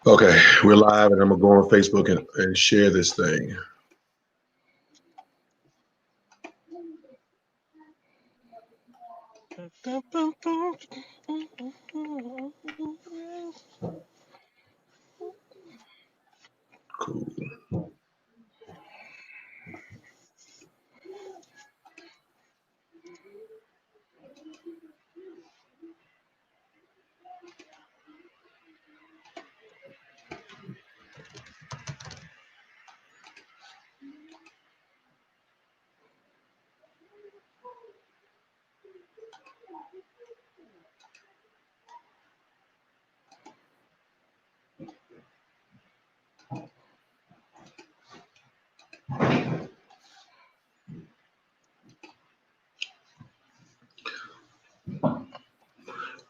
Okay, we're live, and I'm gonna go on Facebook and share this thing. Cool.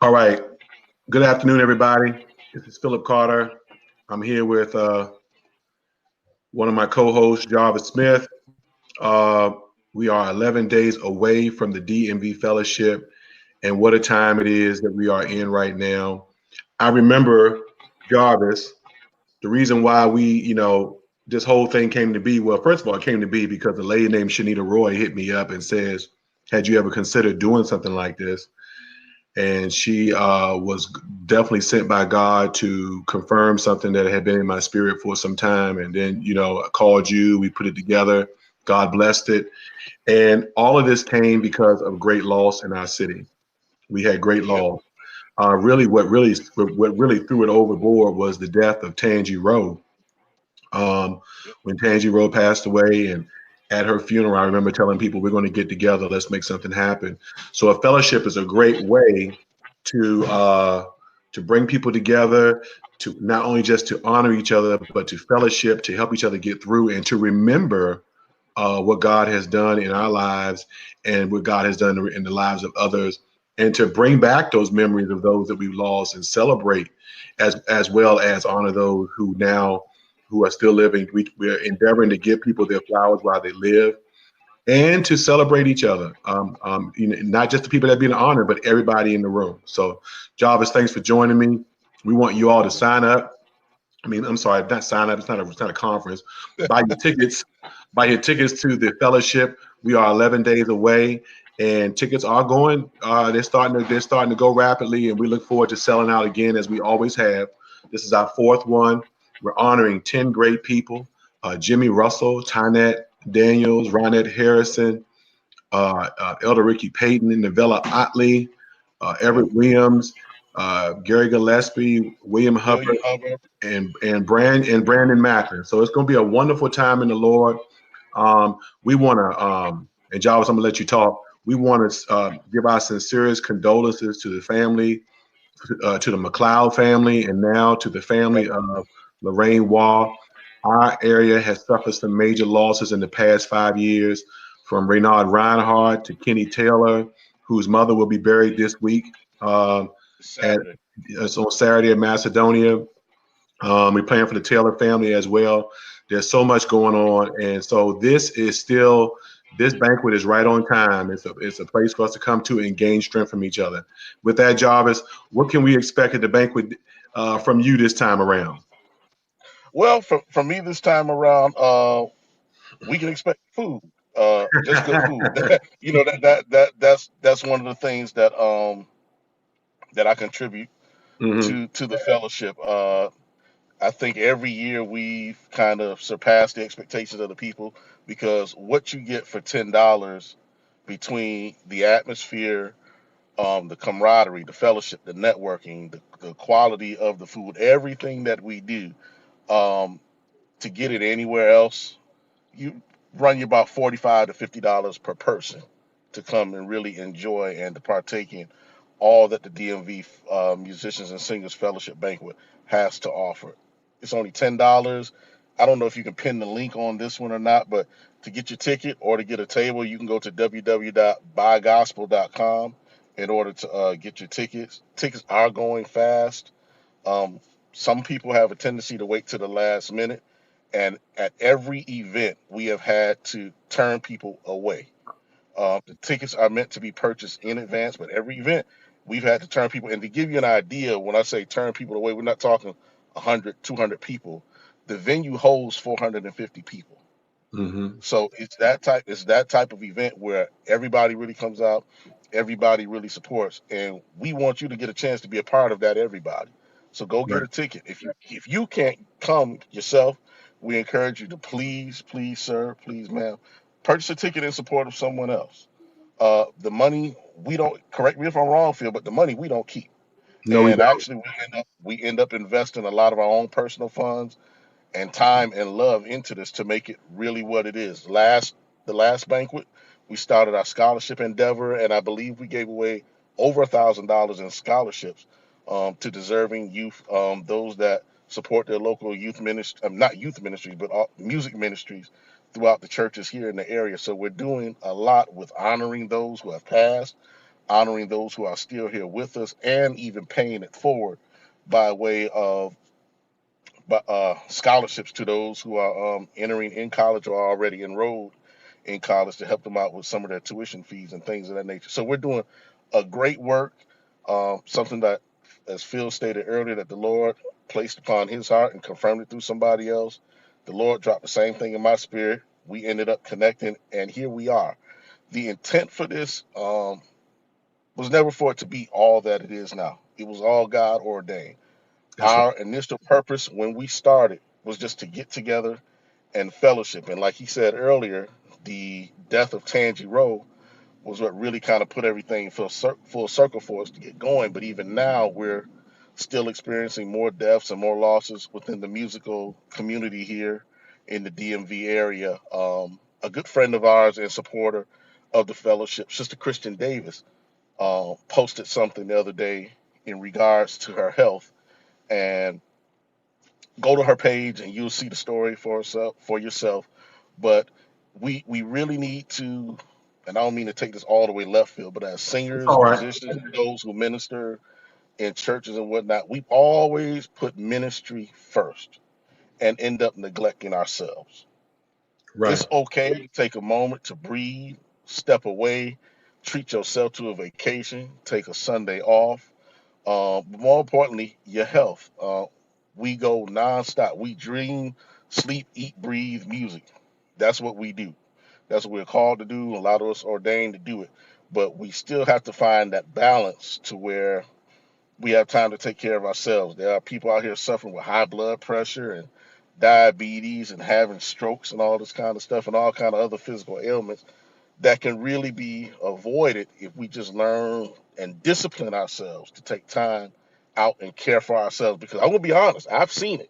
All right. Good afternoon, everybody. This is Philip Carter. I'm here with one of my co-hosts, Jarvis Smith. Uh, we are 11 days away from the DMV Fellowship, and what a time it is that we are in right now. I remember, Jarvis, the reason why this whole thing came to be. Well, first of all, it came to be because a lady named Shanita Roy hit me up and says, "Had you ever considered doing something like this?" And she was definitely sent by God to confirm something that had been in my spirit for some time. And then, I called you, we put it together. God blessed it. And all of this came because of great loss in our city. We had great Yep. loss. What really threw it overboard was the death of Tangi Rowe. Um, Yep. when Tangi Rowe passed away, and at her funeral, I remember telling people, "We're going to get together. Let's make something happen." So a fellowship is a great way to uh, to bring people together, to not only just to honor each other, but to fellowship, to help each other get through, and to remember what God has done in our lives and what God has done in the lives of others, and to bring back those memories of those that we've lost and celebrate, as well as honor those who are still living. We're endeavoring to give people their flowers while they live, and to celebrate each other. Not just the people that be in honor, but everybody in the room. So, Jarvis, thanks for joining me. We want you all to sign up. I mean, I'm sorry, not sign up. It's not a conference. Buy your tickets. Buy your tickets to the fellowship. We are 11 days away, and tickets are going. They're starting to go rapidly, and we look forward to selling out again as we always have. This is our fourth one. We're honoring 10 great people: Jimmy Russell, Tynette Daniels, Ronette Harrison, Elder Ricky Payton, Novella Otley, Yep. Everett Williams, Gary Gillespie, William Hubbard, William Hubbard. and Brandon Macklin. So it's going to be a wonderful time in the Lord. We want to, and Jarvis, I'm gonna let you talk. We want to give our sincerest condolences to the family, to the McLeod family, and now to the Yep. family of Lorraine Wall. Our area has suffered some major losses in the past 5 years, from Reynard Reinhardt to Kenny Taylor, whose mother will be buried this week. Um, at Saturday. it's on Saturday in Macedonia. We're praying for the Taylor family as well. There's so much going on, and so this banquet is right on time. It's a place for us to come to and gain strength from each other. With that, Jarvis, what can we expect at the banquet from you this time around? Well, for me this time around, we can expect food. Just good food. That's one of the things that I contribute Hmm. to the fellowship. I think every year we've kind of surpassed the expectations of the people because what you get for $10 between the atmosphere, the camaraderie, the fellowship, the networking, the quality of the food, everything that we do, um, to get it anywhere else, you run you about $45 to $50 per person to come and really enjoy and to partake in all that the DMV Musicians and Singers Fellowship Banquet has to offer. It's only $10. I don't know if you can pin the link on this one or not, but to get your ticket or to get a table, you can go to www.buygospel.com in order to get your tickets. Tickets are going fast. Um, some people have a tendency to wait to the last minute, and at every event, we have had to turn people away. The tickets are meant to be purchased in advance, but every event we've had to turn people. And to give you an idea, when I say turn people away, we're not talking 100, 200 people. The venue holds 450 people. Hmm. So it's that type of event where everybody really comes out, everybody really supports, and we want you to get a chance to be a part of that. Everybody, so go get Right. a ticket. If you can't come yourself, we encourage you to please, sir, please, ma'am, purchase a ticket in support of someone else. The money we don't, correct me if I'm wrong, Phil, but the money we don't keep, No, we and don't. actually we end up investing a lot of our own personal funds and time and love into this to make it really what it is. The last banquet, we started our scholarship endeavor, and I believe we gave away over $1,000 in scholarships to deserving youth, those that support their local youth ministry, not youth ministries, but music ministries throughout the churches here in the area. So we're doing a lot with honoring those who have passed, honoring those who are still here with us, and even paying it forward by way of scholarships to those who are entering in college or are already enrolled in college to help them out with some of their tuition fees and things of that nature. So we're doing a great work, something that, as Phil stated earlier, that the Lord placed upon his heart and confirmed it through somebody else. The Lord dropped the same thing in my spirit. We ended up connecting, and here we are. The intent for this was never for it to be all that it is now. It was all God ordained. That's right. Our initial purpose when we started was just to get together and fellowship. And like he said earlier, the death of Tangi Rowe was what really kind of put everything full circle for us to get going. But even now, we're still experiencing more deaths and more losses within the musical community here in the DMV area. A good friend of ours and supporter of the fellowship, Sister Christian Davis, posted something the other day in regards to her health, and go to her page and you'll see the story for yourself. But we really need to, and I don't mean to take this all the way left field, but as It's singers, all right. musicians, those who minister in churches and whatnot, we always put ministry first and end up neglecting ourselves. Right. It's okay to take a moment to breathe, step away, treat yourself to a vacation, take a Sunday off, but more importantly, your health. We go nonstop. We dream, sleep, eat, breathe music. That's what we do. That's what we're called to do. A lot of us ordained to do it. But we still have to find that balance to where we have time to take care of ourselves. There are people out here suffering with high blood pressure and diabetes and having strokes and all this kind of stuff and all kind of other physical ailments that can really be avoided if we just learn and discipline ourselves to take time out and care for ourselves. Because I'm gonna be honest, I've seen it.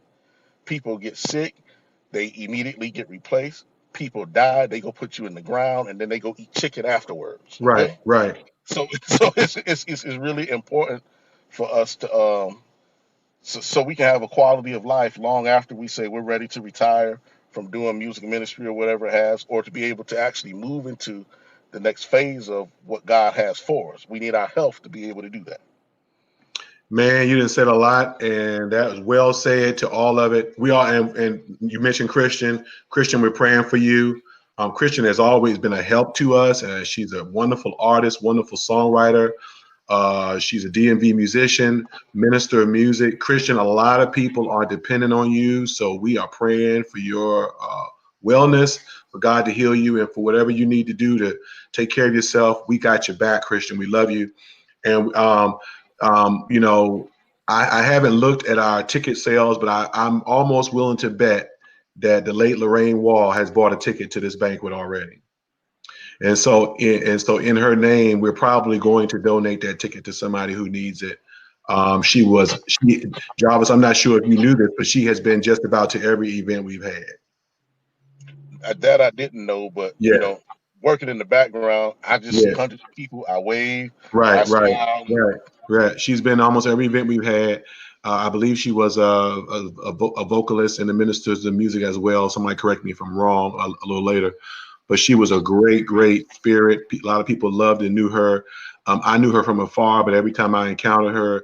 People get sick, they immediately get replaced. People die, they go put you in the ground, and then they go eat chicken afterwards. Right. Okay, Right. so it's really important for us to so we can have a quality of life long after we say we're ready to retire from doing music ministry or whatever it has, or to be able to actually move into the next phase of what God has for us. We need our health to be able to do that. Man, you didn't said a lot, and that was well said to all of it. We all, and you mentioned Christian. Christian, we're praying for you. Christian has always been a help to us. She's a wonderful artist, wonderful songwriter. She's a DMV musician, minister of music. Christian, a lot of people are dependent on you, so we are praying for your wellness, for God to heal you, and for whatever you need to do to take care of yourself. We got your back, Christian. We love you. And you know, I haven't looked at our ticket sales, but I'm almost willing to bet that the late Lorraine Wall has bought a ticket to this banquet already. And so in her name, we're probably going to donate that ticket to somebody who needs it. She Jarvis, I'm not sure if you knew this, but she has been just about to every event we've had. That I didn't know, but Yeah, working in the background, I just see yeah. hundreds of people. I wave, I Right, right, smile. right, right. She's been almost every event we've had. I believe she was a vocalist and a ministers of music as well. Somebody correct me if I'm wrong a little later. But she was a great spirit. A lot of people loved and knew her. I knew her from afar, but every time I encountered her,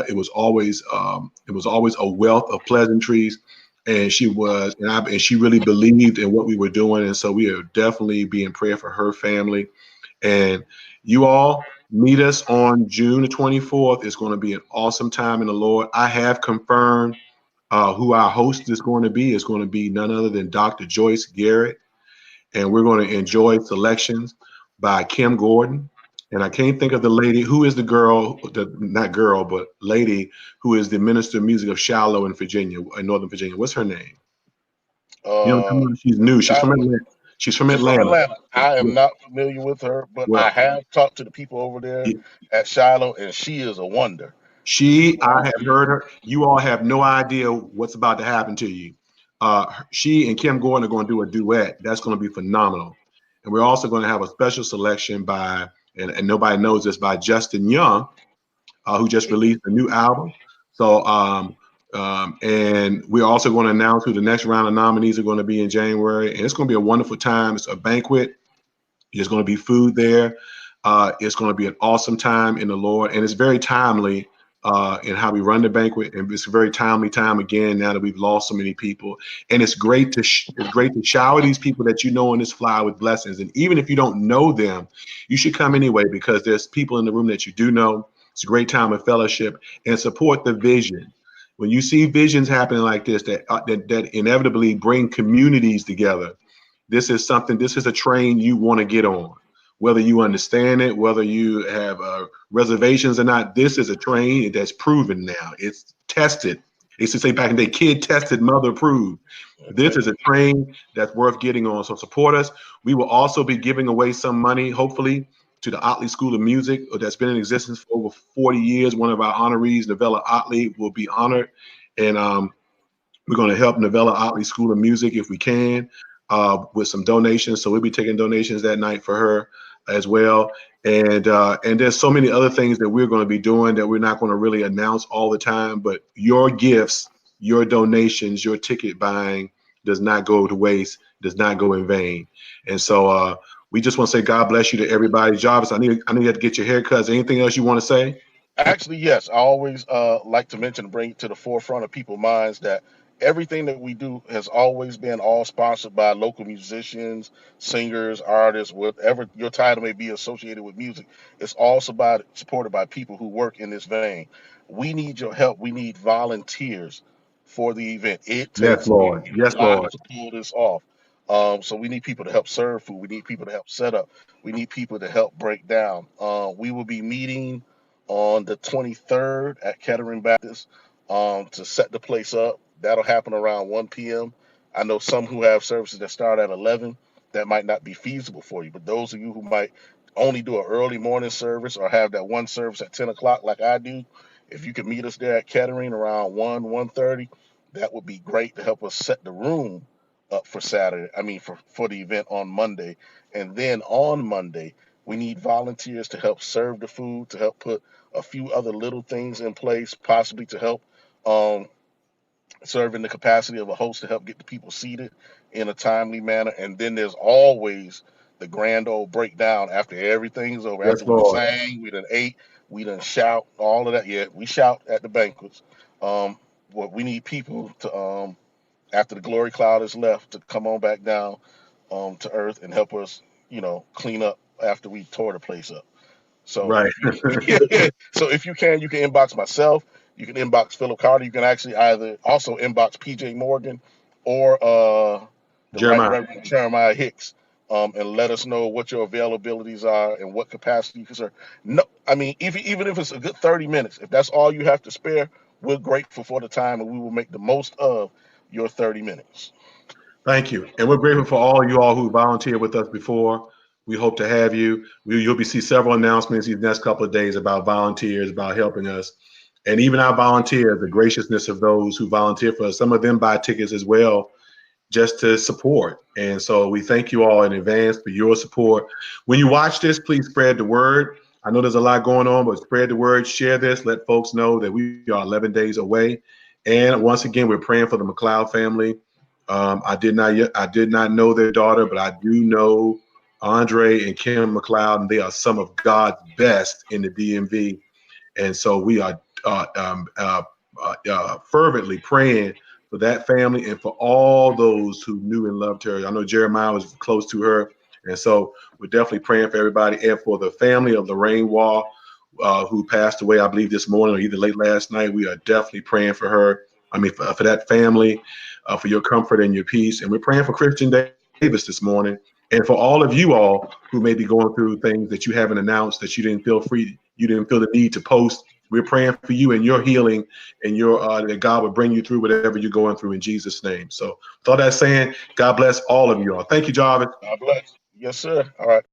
it was always a wealth of pleasantries. And she really believed in what we were doing. And so we are definitely being prayer for her family. And you all meet us on June the 24th. It's going to be an awesome time in the Lord. I have confirmed Who our host is going to be none other than Dr. Joyce Garrett, and we're going to enjoy selections by Kim Gordon. And I can't think of the lady who is the girl, the not girl, but lady who is the minister of music of Shiloh in Virginia, in Northern Virginia. What's her name? You know, Uh, she's new. She's from Shiloh, Atlanta. She's from she's from Atlanta. Atlanta. I am not familiar with her, but I Well, have talked to the people over there at Shiloh, and she is a wonder. I have heard her. You all have no idea what's about to happen to you. She and Kim Gordon are going to do a duet. That's going to be phenomenal. And we're also going to have a special selection by, and nobody knows this, by Justin Young, who just released a new album. So, and we're also going to announce who the next round of nominees are going to be in January. And it's going to be a wonderful time. It's a banquet. There's going to be food there. It's going to be an awesome time in the Lord, and it's very timely in how we run the banquet. And it's a very timely time again now that we've lost so many people. And it's great to it's great to shower these people that you know on this fly with blessings. And even if you don't know them, you should come anyway because there's people in the room that you do know. It's a great time of fellowship and support the vision. When you see visions happening like this that inevitably bring communities together, this is something, this is a train you want to get on. Whether you understand it, whether you have reservations or not, this is a train that's proven now. It's tested. They used to say back in the day, kid tested, mother approved. That's This it. is a train that's worth getting on. So support us. We will also be giving away some money, hopefully, to the Otley School of Music that's been in existence for over 40 years. One of our honorees, Novella Otley, will be honored. And we're going to help Novella Otley School of Music if we can with some donations. So we'll be taking donations that night for her as well. And there's so many other things that we're going to be doing that we're not going to really announce all the time. But your gifts, your donations, your ticket buying does not go to waste, does not go in vain. And so we just want to say God bless you to everybody. Jarvis, I need you to get your haircuts. Anything else you want to say? Actually, yes. I always like to mention and bring it to the forefront of people's minds that everything that we do has always been all sponsored by local musicians, singers, artists, whatever your title may be associated with music. It's also supported by people who work in this vein. We need your help. We need volunteers for the event. It Yes, takes Lord. a Yes, lot Lord. to pull this off. So we need people to help serve food. We need people to help set up. We need people to help break down. We will be meeting on the 23rd at Kettering Baptist to set the place up. That'll happen around 1 p.m. I know some who have services that start at 11. That might not be feasible for you, but those of you who might only do an early morning service or have that one service at 10 o'clock like I do, if you could meet us there at Kettering around 1:30, that would be great to help us set the room up for Saturday. I mean, for the event on Monday. And then on Monday, we need volunteers to help serve the food, to help put a few other little things in place, possibly to help um, serve in the capacity of a host to help get the people seated in a timely manner. And then there's always the grand old breakdown after everything's over. Yes, After we Lord. sang, we done ate, we done shout, all of that. Yeah, we shout at the banquets. Um, what we need people to after the glory cloud is left to come on back down to earth and help us, clean up after we tore the place up. So Right. if you so if you can inbox myself, you can inbox Philip Carter, you can actually either also inbox PJ Morgan or the Right Jeremiah. Reverend Jeremiah Hicks. And let us know what your availabilities are and what capacity you can serve. No, I mean, even if it's a good 30 minutes, if that's all you have to spare, we're grateful for the time and we will make the most of your 30 minutes. Thank you. And we're grateful for all of you all who volunteered with us before. We hope to have you. You'll be see several announcements these next couple of days about volunteers, about helping us. And even our volunteers, the graciousness of those who volunteer for us. Some of them buy tickets as well just to support. And so we thank you all in advance for your support. When you watch this, please spread the word. I know there's a lot going on, but spread the word, share this, let folks know that we are 11 days away. And once again, we're praying for the McLeod family. I did not know their daughter, but I do know Andre and Kim McLeod, and they are some of God's best in the DMV. And so we are fervently praying for that family and for all those who knew and loved her. I know Jeremiah was close to her. And so we're definitely praying for everybody and for the family of Lorraine Wall, who passed away, I believe, this morning or either late last night. We are definitely praying for her I mean, for that family, for your comfort and your peace. And we're praying for Christian Davis this morning, and for all of you all who may be going through things that you haven't announced, that you didn't feel the need to post. We're praying for you and your healing, and your that God would bring you through whatever you're going through in Jesus' name. So, with all that saying, God bless all of you all. Thank you, Jarvis. God bless. Yes, sir. All right.